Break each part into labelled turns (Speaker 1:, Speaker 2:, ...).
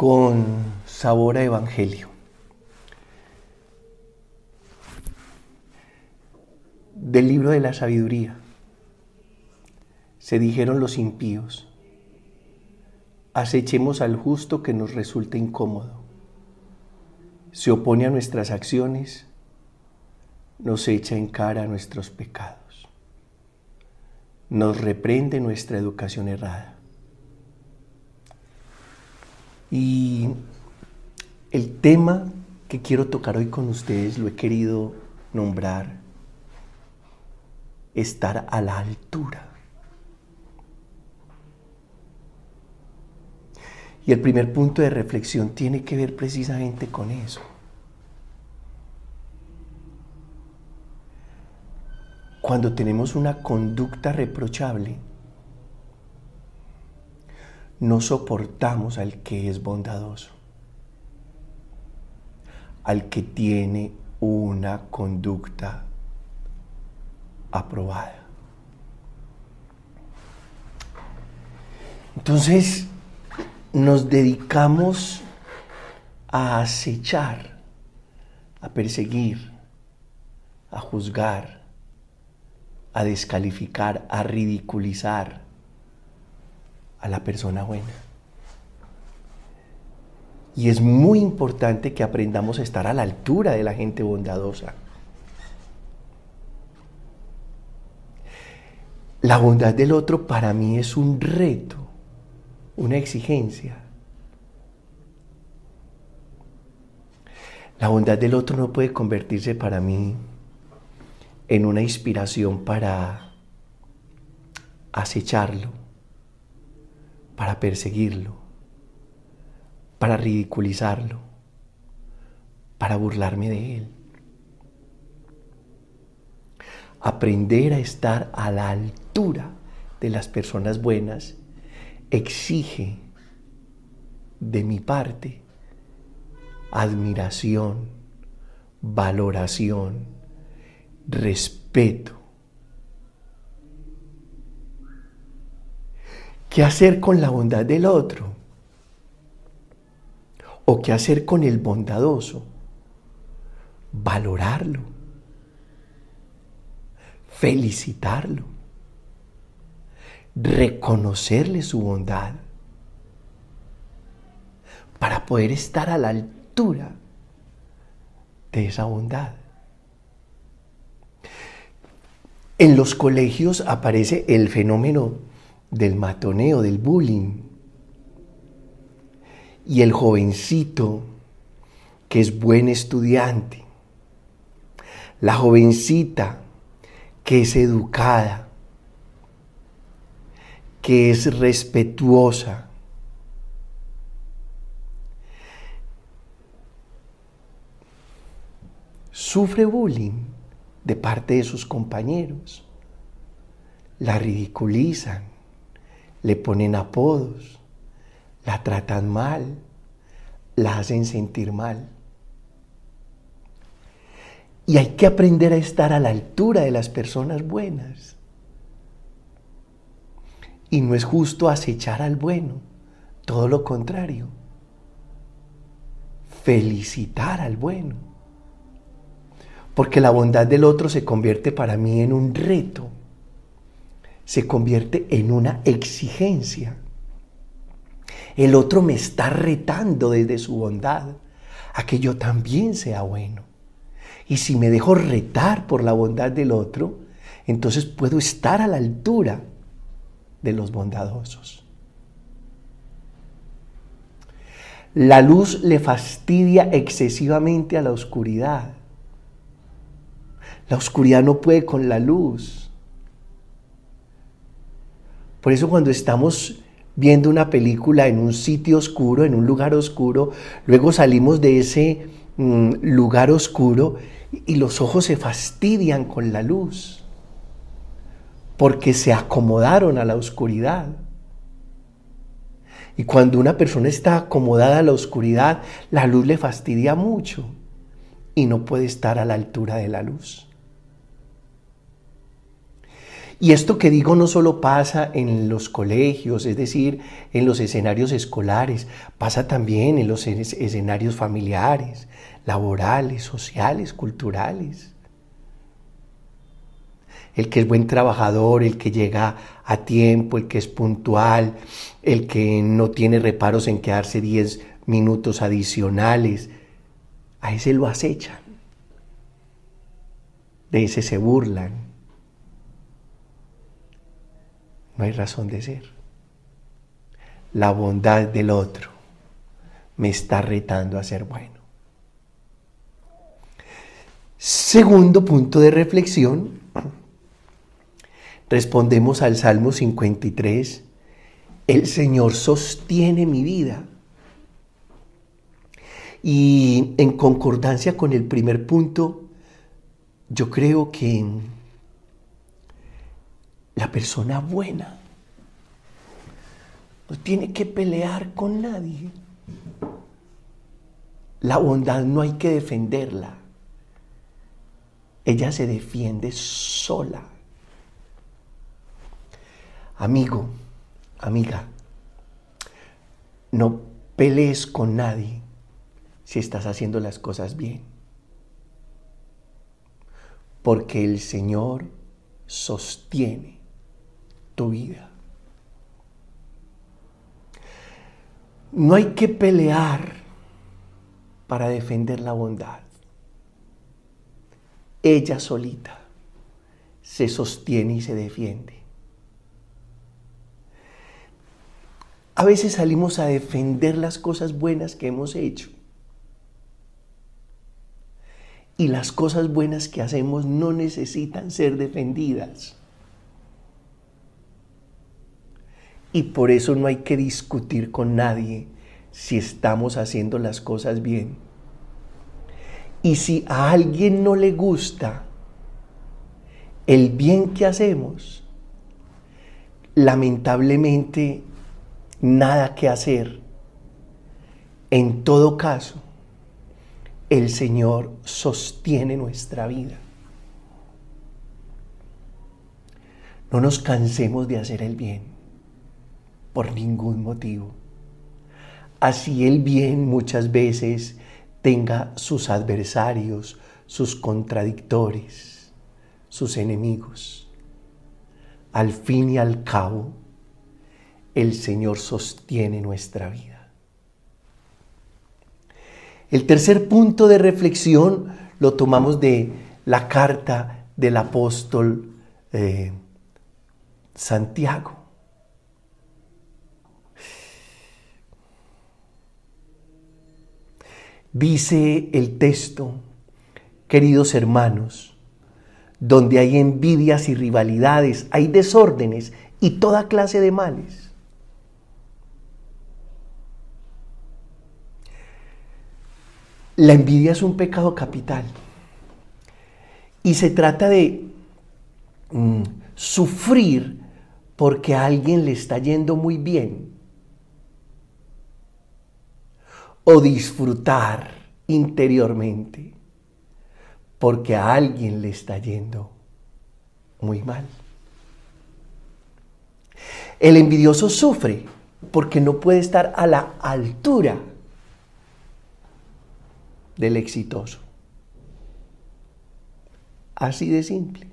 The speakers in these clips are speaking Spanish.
Speaker 1: con sabor a evangelio. Del libro de la sabiduría. Se dijeron los impíos: acechemos al justo que nos resulta incómodo. Se opone a nuestras acciones, nos echa en cara nuestros pecados, nos reprende nuestra educación errada. Y el tema que quiero tocar hoy con ustedes lo he querido nombrar: estar a la altura. Y el primer punto de reflexión tiene que ver precisamente con eso. Cuando tenemos una conducta reprochable, no soportamos al que es bondadoso, al que tiene una conducta aprobada. Entonces, nos dedicamos a acechar, a perseguir, a juzgar, a descalificar, a ridiculizar a la persona buena. Y es muy importante que aprendamos a estar a la altura de la gente bondadosa. La bondad del otro para mí es un reto, una exigencia. La bondad del otro no puede convertirse para mí en una inspiración para acecharlo, para perseguirlo, para ridiculizarlo, para burlarme de él. Aprender a estar a la altura de las personas buenas exige de mi parte admiración, valoración, respeto. ¿Qué hacer con la bondad del otro? ¿O qué hacer con el bondadoso? Valorarlo, felicitarlo, reconocerle su bondad para poder estar a la altura de esa bondad. En los colegios aparece el fenómeno del matoneo, del bullying. Y el jovencito que es buen estudiante, la jovencita que es educada, que es respetuosa, sufre bullying de parte de sus compañeros. La ridiculizan, le ponen apodos, la tratan mal, la hacen sentir mal. Y hay que aprender a estar a la altura de las personas buenas. Y no es justo acechar al bueno, todo lo contrario. Felicitar al bueno. Porque la bondad del otro se convierte para mí en un reto, se convierte en una exigencia. El otro me está retando desde su bondad a que yo también sea bueno. Y si me dejo retar por la bondad del otro, entonces puedo estar a la altura de los bondadosos. La luz le fastidia excesivamente a la oscuridad. La oscuridad no puede con la luz. Por eso cuando estamos viendo una película en un sitio oscuro, en un lugar oscuro, luego salimos de ese lugar oscuro y los ojos se fastidian con la luz, porque se acomodaron a la oscuridad. Y cuando una persona está acomodada a la oscuridad, la luz le fastidia mucho y no puede estar a la altura de la luz. Y esto que digo no solo pasa en los colegios, es decir, en los escenarios escolares, pasa también en los escenarios familiares, laborales, sociales, culturales. El que es buen trabajador, el que llega a tiempo, el que es puntual, el que no tiene reparos en quedarse 10 minutos adicionales, a ese lo acechan, de ese se burlan. No hay razón de ser. La bondad del otro me está retando a ser bueno. Segundo punto de reflexión, respondemos al Salmo 53, el Señor sostiene mi vida. Y en concordancia con el primer punto, yo creo que la persona buena no tiene que pelear con nadie. La bondad no hay que defenderla. Ella se defiende sola. Amigo, amiga, no pelees con nadie si estás haciendo las cosas bien. Porque el Señor sostiene tu vida. No hay que pelear para defender la bondad. Ella solita se sostiene y se defiende. A veces salimos a defender las cosas buenas que hemos hecho. Y las cosas buenas que hacemos no necesitan ser defendidas. Y por eso no hay que discutir con nadie si estamos haciendo las cosas bien. Y si a alguien no le gusta el bien que hacemos, lamentablemente nada que hacer. En todo caso, el Señor sostiene nuestra vida. No nos cansemos de hacer el bien por ningún motivo. Así el bien muchas veces tenga sus adversarios, sus contradictores, sus enemigos. Al fin y al cabo, el Señor sostiene nuestra vida. El tercer punto de reflexión lo tomamos de la carta del apóstol Santiago. Dice el texto, queridos hermanos, donde hay envidias y rivalidades, hay desórdenes y toda clase de males. La envidia es un pecado capital y se trata de sufrir porque a alguien le está yendo muy bien o disfrutar interiormente porque a alguien le está yendo muy mal. El envidioso sufre porque no puede estar a la altura del exitoso. Así de simple.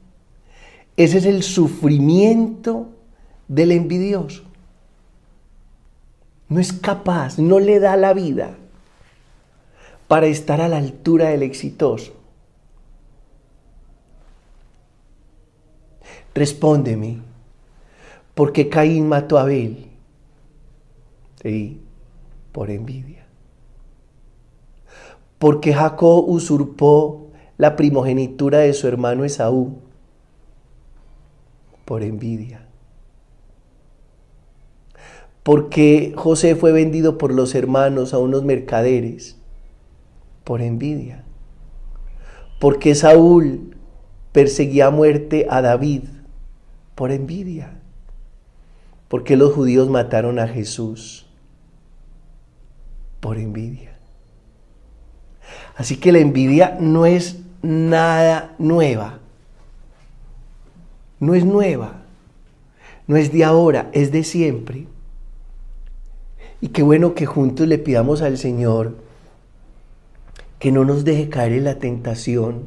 Speaker 1: Ese es el sufrimiento del envidioso. No es capaz, no le da la vida para estar a la altura del exitoso. Respóndeme, ¿por qué Caín mató a Abel? Sí, por envidia. ¿Por qué Jacob usurpó la primogenitura de su hermano Esaú? Por envidia. ¿Por qué José fue vendido por los hermanos a unos mercaderes? Por envidia. ¿Por qué Saúl perseguía a muerte a David? Por envidia. ¿Por qué los judíos mataron a Jesús? Por envidia. Así que la envidia no es nada nueva. no es nueva, no es de ahora, es de siempre. Y qué bueno que juntos le pidamos al Señor que no nos deje caer en la tentación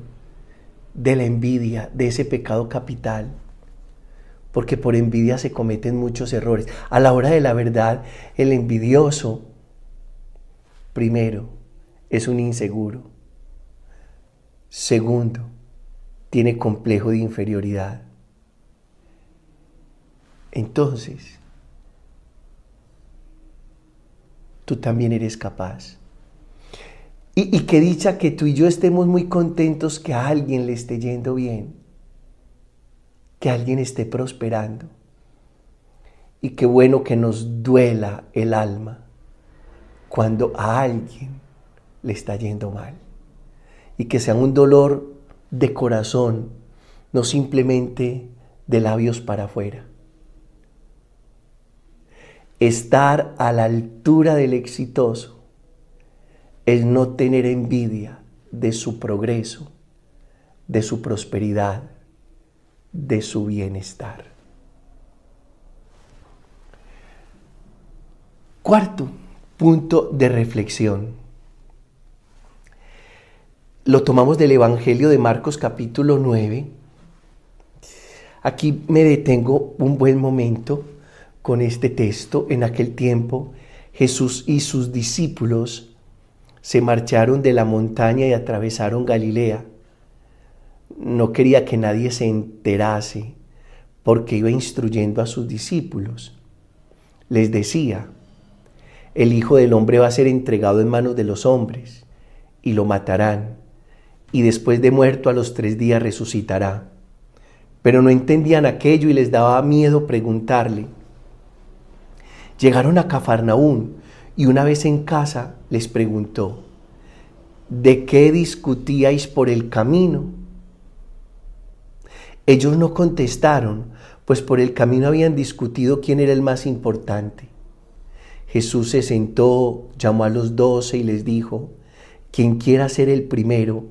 Speaker 1: de la envidia, de ese pecado capital, porque por envidia se cometen muchos errores. A la hora de la verdad, el envidioso, primero, es un inseguro. Segundo, tiene complejo de inferioridad. Entonces, tú también eres capaz. Y qué dicha que tú y yo estemos muy contentos que a alguien le esté yendo bien, que alguien esté prosperando. Y qué bueno que nos duela el alma cuando a alguien le está yendo mal. Y que sea un dolor de corazón, no simplemente de labios para afuera. Estar a la altura del exitoso es no tener envidia de su progreso, de su prosperidad, de su bienestar. Cuarto punto de reflexión. Lo tomamos del Evangelio de Marcos capítulo 9. Aquí me detengo un buen momento con este texto. En aquel tiempo, Jesús y sus discípulos se marcharon de la montaña y atravesaron Galilea. No quería que nadie se enterase porque iba instruyendo a sus discípulos. Les decía: el Hijo del Hombre va a ser entregado en manos de los hombres y lo matarán, y después de muerto a los 3 días resucitará. Pero no entendían aquello y les daba miedo preguntarle. Llegaron a Cafarnaún y una vez en casa les preguntó: ¿de qué discutíais por el camino? Ellos no contestaron, pues por el camino habían discutido quién era el más importante. Jesús se sentó, llamó a los 12 y les dijo: quien quiera ser el primero,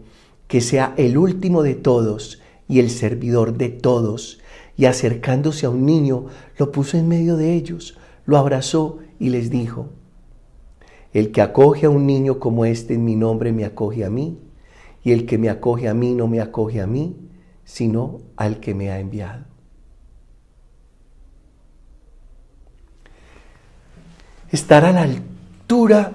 Speaker 1: que sea el último de todos y el servidor de todos. Y acercándose a un niño, lo puso en medio de ellos, lo abrazó y les dijo: el que acoge a un niño como este en mi nombre me acoge a mí, y el que me acoge a mí no me acoge a mí, sino al que me ha enviado. Estar a la altura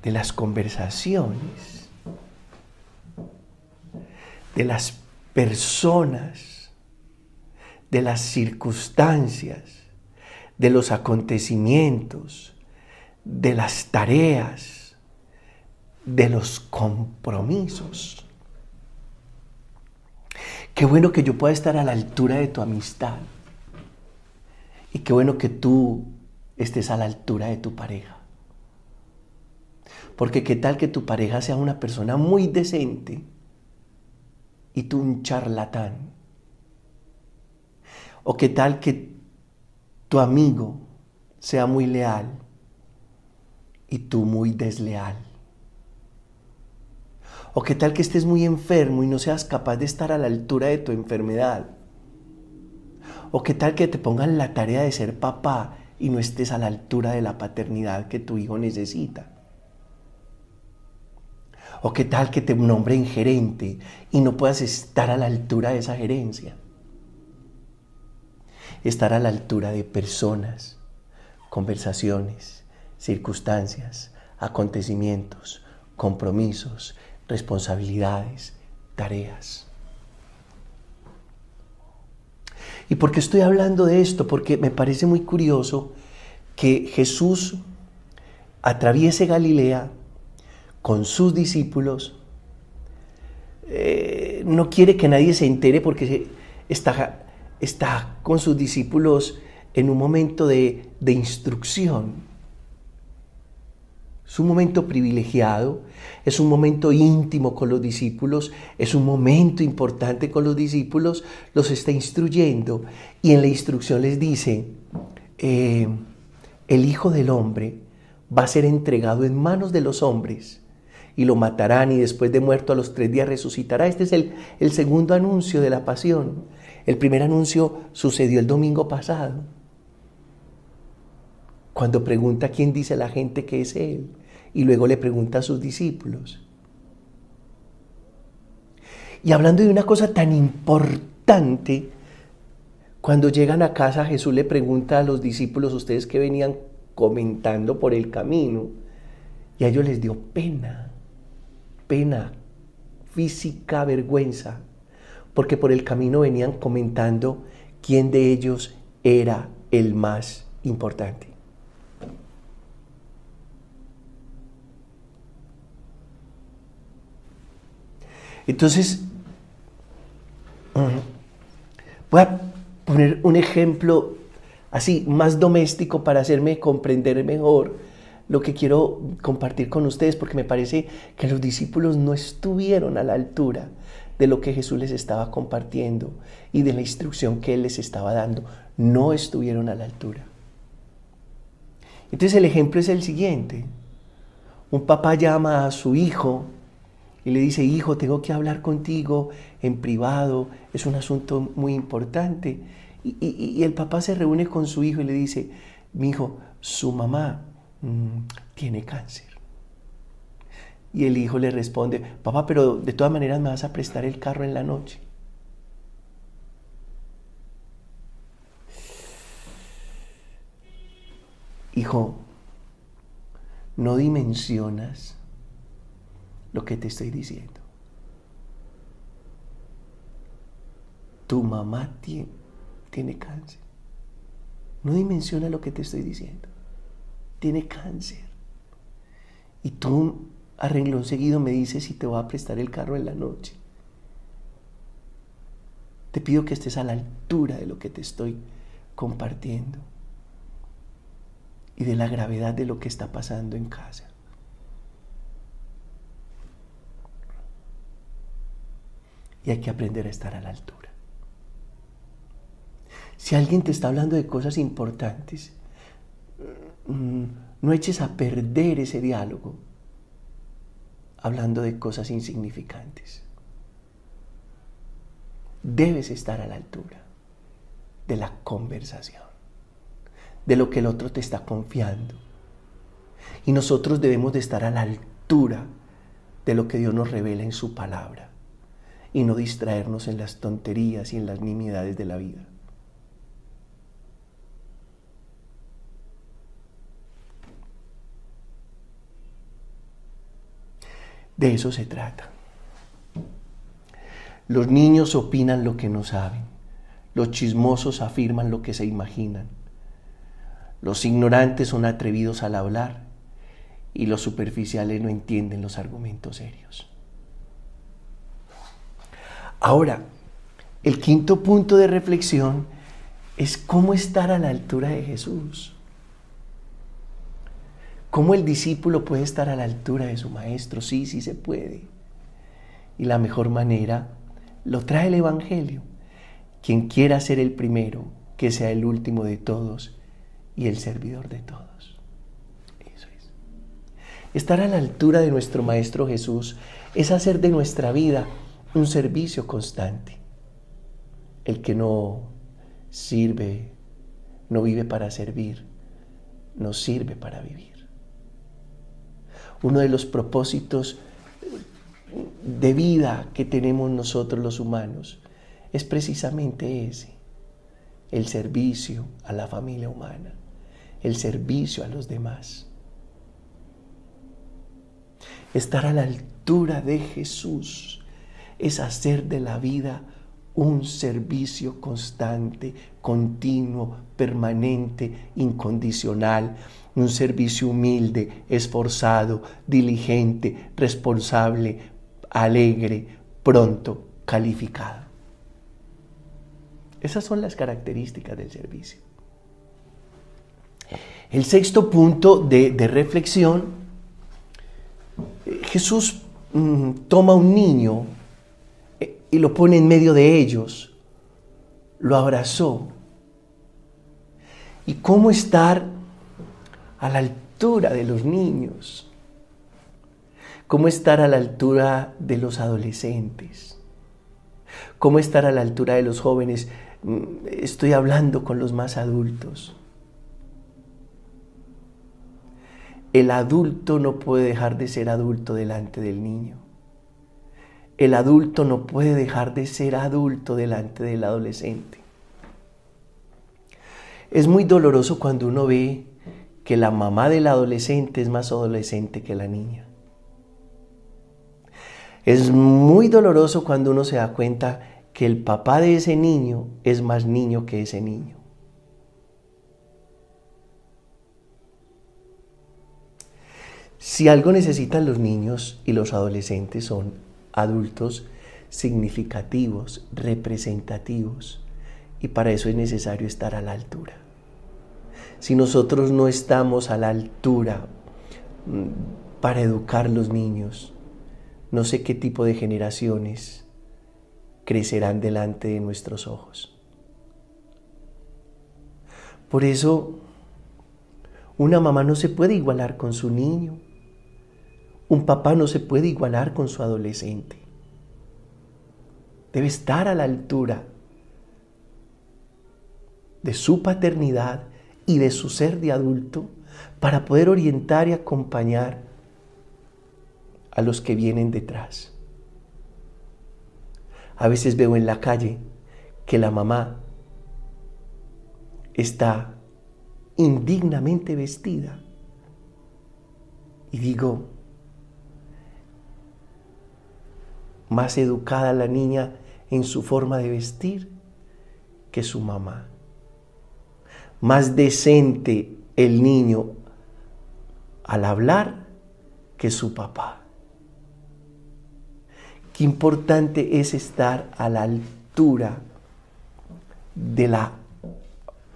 Speaker 1: de las conversaciones, de las personas, de las circunstancias, de los acontecimientos, de las tareas, de los compromisos. Qué bueno que yo pueda estar a la altura de tu amistad. Y qué bueno que tú estés a la altura de tu pareja. Porque qué tal que tu pareja sea una persona muy decente y tú un charlatán. O qué tal que tu amigo sea muy leal y tú muy desleal. O qué tal que estés muy enfermo y no seas capaz de estar a la altura de tu enfermedad. O qué tal que te pongan la tarea de ser papá y no estés a la altura de la paternidad que tu hijo necesita. O qué tal que te nombren gerente y no puedas estar a la altura de esa gerencia. Estar a la altura de personas, conversaciones, circunstancias, acontecimientos, compromisos, responsabilidades, tareas. ¿Y por qué estoy hablando de esto? Porque me parece muy curioso que Jesús atraviese Galilea con sus discípulos. No quiere que nadie se entere porque está con sus discípulos en un momento de instrucción. Es un momento privilegiado, es un momento íntimo con los discípulos, es un momento importante con los discípulos, los está instruyendo y en la instrucción les dice: el Hijo del Hombre va a ser entregado en manos de los hombres y lo matarán y después de muerto a los 3 días resucitará. Este es el segundo anuncio de la pasión. El primer anuncio sucedió el domingo pasado, cuando pregunta quién dice la gente que es Él, y luego le pregunta a sus discípulos. Y hablando de una cosa tan importante, cuando llegan a casa, Jesús le pregunta a los discípulos, ustedes que venían comentando por el camino, y a ellos les dio pena, física, vergüenza, porque por el camino venían comentando quién de ellos era el más importante. Entonces, voy a poner un ejemplo así, más doméstico, para hacerme comprender mejor lo que quiero compartir con ustedes, porque me parece que los discípulos no estuvieron a la altura de lo que Jesús les estaba compartiendo y de la instrucción que Él les estaba dando. No estuvieron a la altura. Entonces el ejemplo es el siguiente. Un papá llama a su hijo y le dice, hijo, tengo que hablar contigo en privado, es un asunto muy importante. Y el papá se reúne con su hijo y le dice, mi hijo, su mamá tiene cáncer. Y el hijo le responde, papá, pero de todas maneras me vas a prestar el carro en la noche. Hijo, no dimensionas lo que te estoy diciendo. Tu mamá tiene cáncer. No dimensionas lo que te estoy diciendo. Tiene cáncer. Y tú, a renglón seguido, me dices si te voy a prestar el carro en la noche. Te pido que estés a la altura de lo que te estoy compartiendo y de la gravedad de lo que está pasando en casa. Y hay que aprender a estar a la altura. Si alguien te está hablando de cosas importantes, no eches a perder ese diálogo hablando de cosas insignificantes. Debes estar a la altura de la conversación, de lo que el otro te está confiando. Y nosotros debemos de estar a la altura de lo que Dios nos revela en su palabra y no distraernos en las tonterías y en las nimiedades de la vida. De eso se trata. Los niños opinan lo que no saben. Los chismosos afirman lo que se imaginan. Los ignorantes son atrevidos al hablar y los superficiales no entienden los argumentos serios. Ahora, el quinto punto de reflexión es cómo estar a la altura de Jesús. ¿Cómo el discípulo puede estar a la altura de su maestro? Sí, sí se puede. Y la mejor manera lo trae el Evangelio. Quien quiera ser el primero, que sea el último de todos y el servidor de todos. Eso es. Estar a la altura de nuestro Maestro Jesús es hacer de nuestra vida un servicio constante. El que no sirve, no vive para servir, no sirve para vivir. Uno de los propósitos de vida que tenemos nosotros los humanos es precisamente ese, el servicio a la familia humana, el servicio a los demás. Estar a la altura de Jesús es hacer de la vida un servicio constante, continuo, permanente, incondicional, un servicio humilde, esforzado, diligente, responsable, alegre, pronto, calificado. Esas son las características del servicio. El sexto punto de reflexión, Jesús toma un niño y lo pone en medio de ellos, lo abrazó. ¿Y cómo estar a la altura de los niños? ¿Cómo estar a la altura de los adolescentes? ¿Cómo estar a la altura de los jóvenes? Estoy hablando con los más adultos. El adulto no puede dejar de ser adulto delante del niño. El adulto no puede dejar de ser adulto delante del adolescente. Es muy doloroso cuando uno ve que la mamá del adolescente es más adolescente que la niña. Es muy doloroso cuando uno se da cuenta que el papá de ese niño es más niño que ese niño. Si algo necesitan los niños y los adolescentes son adultos significativos, representativos, y para eso es necesario estar a la altura. Si nosotros no estamos a la altura para educar los niños, no sé qué tipo de generaciones crecerán delante de nuestros ojos. Por eso, una mamá no se puede igualar con su niño. Un papá no se puede igualar con su adolescente. Debe estar a la altura de su paternidad y de su ser de adulto para poder orientar y acompañar a los que vienen detrás. A veces veo en la calle que la mamá está indignamente vestida y digo, más educada la niña en su forma de vestir que su mamá. Más decente el niño al hablar que su papá. Qué importante es estar a la altura de la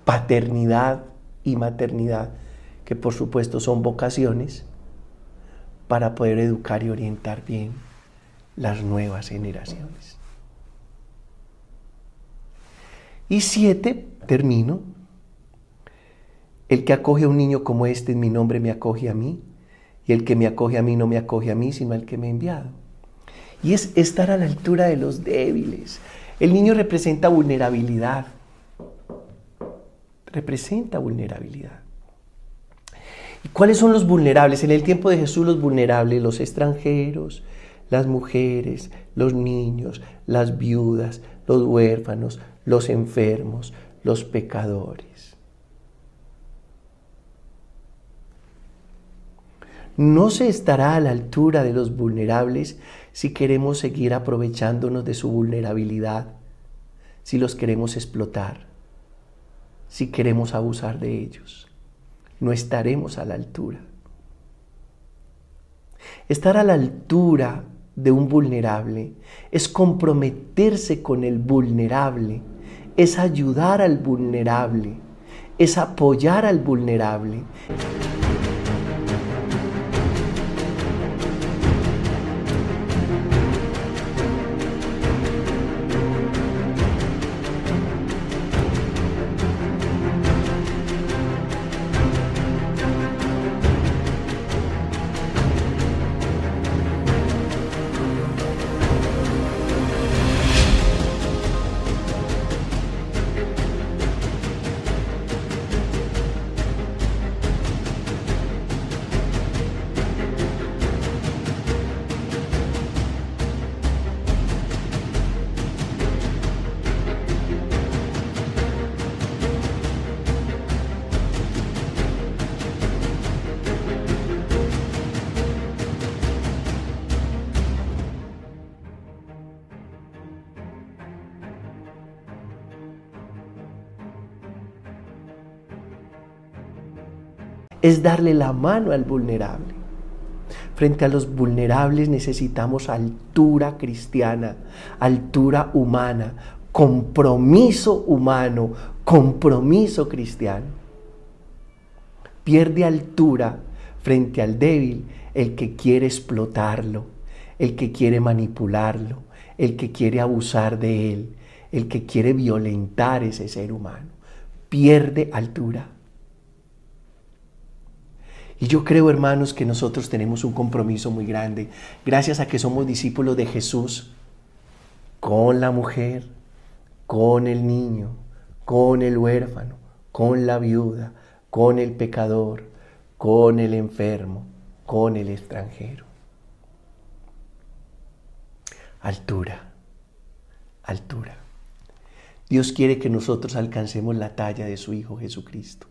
Speaker 1: paternidad y maternidad, que por supuesto son vocaciones, para poder educar y orientar bien las nuevas generaciones. Y 7, termino. El que acoge a un niño como este en mi nombre me acoge a mí, y el que me acoge a mí no me acoge a mí, sino al que me ha enviado. Y es estar a la altura de los débiles. El niño representa vulnerabilidad. Representa vulnerabilidad. ¿Y cuáles son los vulnerables? En el tiempo de Jesús los vulnerables, los extranjeros, las mujeres, los niños, las viudas, los huérfanos, los enfermos, los pecadores. No se estará a la altura de los vulnerables si queremos seguir aprovechándonos de su vulnerabilidad, si los queremos explotar, si queremos abusar de ellos. No estaremos a la altura. Estar a la altura de un vulnerable es comprometerse con el vulnerable, es ayudar al vulnerable, es apoyar al vulnerable. Es darle la mano al vulnerable. Frente a los vulnerables necesitamos altura cristiana, altura humana, compromiso humano, compromiso cristiano. Pierde altura frente al débil el que quiere explotarlo, el que quiere manipularlo, el que quiere abusar de él, el que quiere violentar ese ser humano. Pierde altura. Y yo creo, hermanos, que nosotros tenemos un compromiso muy grande, gracias a que somos discípulos de Jesús, con la mujer, con el niño, con el huérfano, con la viuda, con el pecador, con el enfermo, con el extranjero. Altura, altura. Dios quiere que nosotros alcancemos la talla de su Hijo Jesucristo.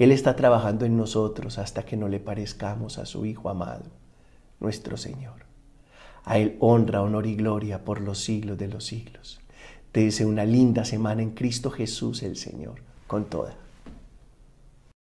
Speaker 1: Él está trabajando en nosotros hasta que no le parezcamos a su Hijo amado, nuestro Señor. A Él honra, honor y gloria por los siglos de los siglos. Te deseo una linda semana en Cristo Jesús el Señor, con toda.